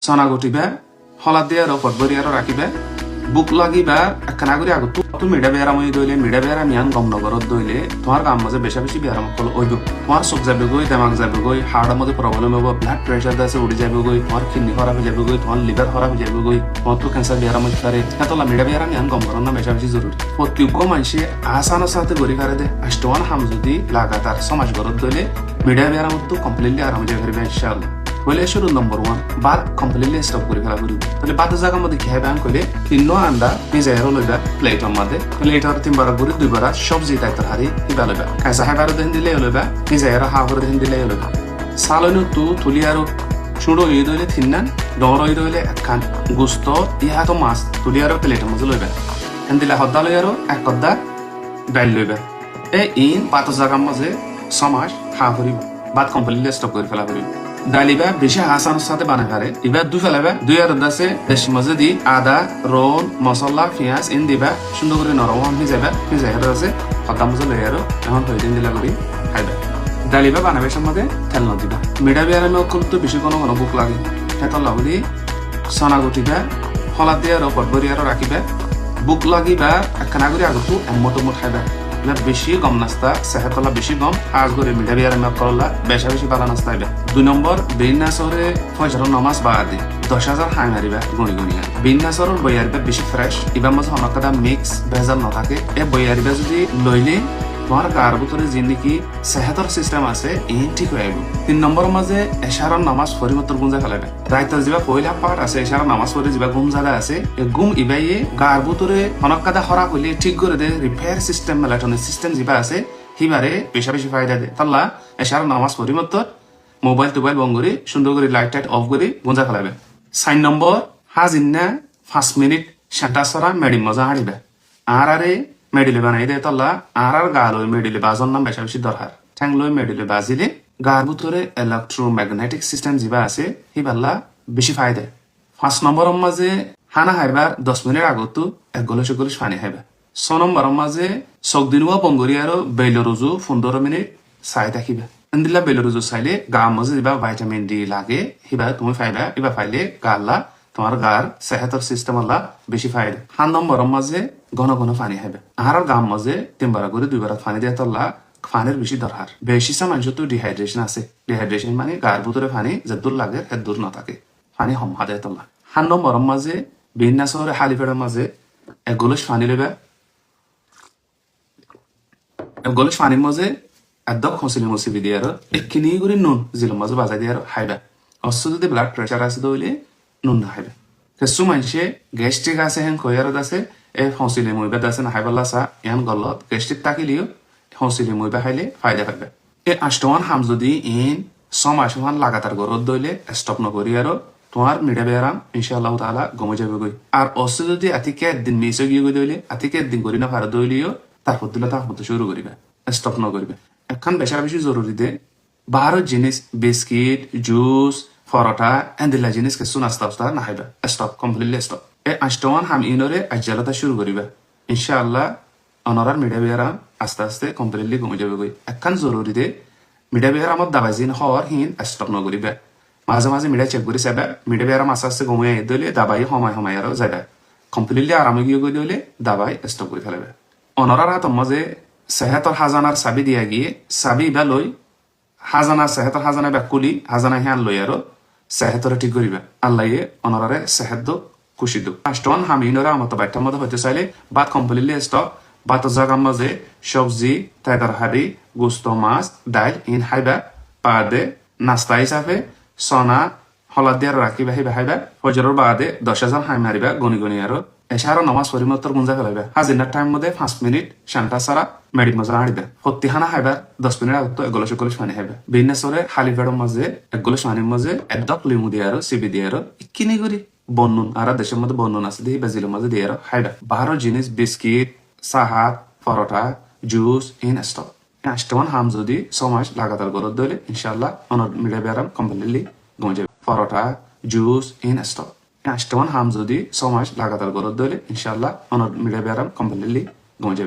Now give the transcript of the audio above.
চনা গটিবা হলা দিয়ে আর পটবরি আর রাখিবা বুক লাগিবা একখানা করে আগত তো মিডা বেয়ারাম হয়ে দইলে মিডা বেয়ারাম ইয়ান গম নগরত দইলে তোমার কাম মাঝে বেশা বেশি বেয়ারাম কল ওইব তোমার চোখ যাবে গই দেমাগ যাবে গই হার্টের মধ্যে প্রবলেম হবো ব্লাড প্রেশার আছে উড়ে যাবে গই তোমার কিডনি খারাপ হয়ে যাবে গই তোমার লিভার খারাপ হয়ে যাবে গই তোমার তো ক্যান্সার বেয়ারাম হতে পারে এতলা মিডা বেয়ারাম ইয়ান গম করন না বেশা বেশি জরুরি প্রত্যেক মানুষে আসানোর সাথে গড়ি কারে দে আষ্টওয়ান হাম যদি লাগাতার সমাজ গরত দইলে মিডা বেয়ারাম তো কমপ্লিটলি আরাম হয়ে যাবে ইনশাআল্লাহ বলে শুরু নম্বর 1 বাদ কমপ্লিটলি স্টপ করে ফেলা করি তাহলে বাদ জায়গার মধ্যে কি হবে কইলে তিন আন্ডা নিজে এর লইবা প্লেটের মধ্যে প্লেটার তিনবার করে দুইবার সবজি তাইতার হারি দিবা লইবা কাঁচা হাইবার দেন দিলে লইবা নিজে এর হাফর দেন দিলে লইবা সালনু তু তুলি আর ছুড়ো ই দইলে তিননান ডর ই দইলে একখান গুস্ত ইহা তো মাছ তুলি আর প্লেটের মধ্যে লইবা এন দিলে হদ্দা লই আর এক হদ্দা ডাইল লইবা ইন বাদ জায়গার মধ্যে সমাজ হাফরি বাদ কমপ্লিটলি স্টপ করে ফেলা করি ডালিবা বেশি হাসানোর সাথে বানাই পারে এবার দুই ফেলাবা দুই আর দাসে দেশ মাঝে দি আদা রোন মশলা পেঁয়াজ ইন দিবা সুন্দর করে নরম হয়ে যাবে আছে হতা মজা লই আর এখন হয়ে দিন দিলা করি খাইবা ডালিবা বানাবে মধ্যে তেল ন দিবা মিডা বিয়ারামে অকল তো বেশি কোনো কোনো বুক লাগে হেতল লাগলি সনা গুটিবা হলা দিয়ে আর পটবরি আর রাখিবা বুক লাগিবা একখানা করে আগতো এমত খাইবা বেশি গম নাস্তা সেহাতলা বেশি গম আজ করে মিঠা বিয়ার করলা বেশা বেশি বালা নাস্তা আইবা 2 নম্বর বিন্যাসরে ফজর নামাজ বাদে 10,000 হাই মারিবা গনি গনিয়া বিন্যাসর বইয়ারিবা বেশি ফ্রেশ ইবা মজ হনকাদা মিক্স ভেজাল নথাকে এ বইয়ারিবা যদি লইলে তোমার গার ভিতরে জিন্দিগি সেহাতর সিস্টেম আছে এই ঠিক হয়ে যাবে 3 নম্বর মাঝে এশারার নামাজ পরিবর্তন গুঞ্জা ফেলাবে রাইতর যা পয়লা পাঠ আছে এশারার নামাজ পড়ে যা ঘুম জায়গা আছে এই ঘুম ইবাইয়ে গার ভিতরে হনকাদা হরা কইলে ঠিক করে দে রিপেয়ার সিস্টেম মেলাটনিক সিস্টেম যা আছে হিবারে বেশা বেশি ফায়দা দে তাল্লা এশারার নামাজ পরিবর্তন মোবাইল বঙ্গরি সুন্দর করে লাইট অফ করে গুঞ্জা ফেলাবে 4 নম্বর হাজিনা 5 মিনিট শান্তাসরা মেডি মজা হারিবে আরে মেডিলে বানাই দে তল্লা আর গাল ওই মেডিলে বাজন নাম বেশা বেশি দরকার ঠ্যাংলই মেডিলে বাজিলে গার ভিতরে ইলেকট্রোম্যাগনেটিক সিস্টেম যা আছে হিবাল্লা বেশি ফায়দা 5 নম্বর মাঝে হানা হাইবার 10 মিনিট আগত এক গলস পানি হাইবা 6 নম্বর মাঝে চক দিনুয়া বঙ্গরি আর বেলরুজু 15 মিনিট চাই থাকিবা এন্দিলা বেলরুজু চাইলে গার মাঝে যা ভাইটামিন ডি লাগে হিবা তুমি ফাইবা ইবা ফাইলে গাল্লা তোমার গার সেহাতর সিস্টেম আল্লাহ বেশি ফায়দা 7 নম্বর মাঝে ঘন ঘন পানি খাইবে আর গাম মাঝে 3 করে 2 পানি দিয়ে তল্লা পানির বেশি দরকার বেশি মানুষ তো ডিহাইড্রেশন আছে ডিহাইড্রেশন মানে গার ভিতরে পানি যে দূর লাগে সে দূর না থাকে পানি হমহা দেয় তল্লা 7 নম্বর মাঝে বিন্যাসরে হালিফের মাঝে এক গলস পানি লেবে এক গলস পানির মাঝে একদম খসিলি মসিবি দিয়ে আর একখিনি করে নুন জিল মাঝে বাজাই দিয়ে আর খাইবা অস্ত যদি ব্লাড প্রেশার আছে দইলে নুন না খাইবে কিছু মানুষে গ্যাস্ট্রিক আছে হেন কয়ারত আছে এই হসিলে মইবা আছে না হাইবাল্লা চা ইয়ান গলত গ্যাস্ট্রিক থাকিলেও হসিলে মইবা খাইলে ফায়দা পাবে এই 8 হাম যদি ইন 6 মাস লাগাতার গরত দইলে স্টপ নকরি আর তোমার মিডা বেয়ারাম ইনশাআল্লাহ তাআলা গমে যাবে গই আর অসে যদি আতিকে একদিন মিস গিয়ে গই দইলে আতিকে একদিন করি না পার দইলিও তারপর দিলে তারপর শুরু করিবে স্টপ ন করিবে এখন বেশা বেশি জরুরি দে বাহার জিনিস বিস্কিট জুস পরোটা এন্দিলা জিনিস কিছু নাস্তা না খাইবা স্টপ কমপ্লিটলি স্টপ এই 8 হাম ইনরে আজ্জালতা শুরু করিবা ইনশাআল্লাহ অনরার মিডা বেয়ারাম আস্তে আস্তে কমপ্লিটলি কমে যাবে গই এখন জরুরি দে মিডা বেয়ারামত দাবাইজিন হওয়ার হিন স্টপ ন করিবা মাঝে মাঝে মিডা চেক করি চাবা মিডা বেয়ারাম আস্তে আস্তে কমে দিলে দাবাই সময় আর যাবা কমপ্লিটলি আরামে গিয়ে গই দিলে দাবাই স্টপ করে ফেলবে অনরার হাত মাঝে সেহাতর হাজানার চাবি দিয়া গিয়ে চাবি বা লই হাজানা সেহাতর হাজানা বা কুলি হাজানা হিয়ান লই আর সেহাতরে ঠিক করিবা আল্লাহ অনরারে সেহাত খুশি দু 8 হামিনরা আমার বাইটার মধ্যে হইতে চাইলে বাদ কমপ্লিটলি স্টপ বাদ জায়গার মাঝে সবজি তাইদার হাড়ি গোস্ত মাছ ডাইল ইন হাইবা পাদে নাস্তা হিসাবে সনা হলাদ দিয়ে রাখিবা হাইবা ফজরের বাদে 10,000 হাই মারিবা গনি আর এশারা নামাজ পরিমত্তর গুঞ্জা ফেলাইবা হাজিনার টাইম মধ্যে 5 মিনিট শান্তা সারা মেডিট মজা হাঁড়িবে হত্তিহানা হাইবা 10 মিনিট আগত এগলস পানি হাইবা বিন্যাসরে হালিফের মাঝে একগলস পানির মাঝে একদক লিমু দিয়ে আর সিবি দিয়ে আর ইকিনি করি বন্নুন আর দেশের মধ্যে বন্নুন আছে দিয়ে বাজিলের মাঝে দিয়ে আর হাইবা বাহার জিনিস বিস্কিট সাহাত পরোটা জুস ইন স্টপ 8 হাম যদি 6 মাস লাগাতার গরত দইলে ইনশাআল্লাহ অনর মিডা বেয়ারাম কমপ্লিটলি গমে যাবে পরোটা জুস ইন স্টপ 8 হাম যদি 6 মাস লাগাতার গরত দইলে ইনশাআল্লাহ অনর মিডা বেয়ারাম কমপ্লিটলি গমে যাবে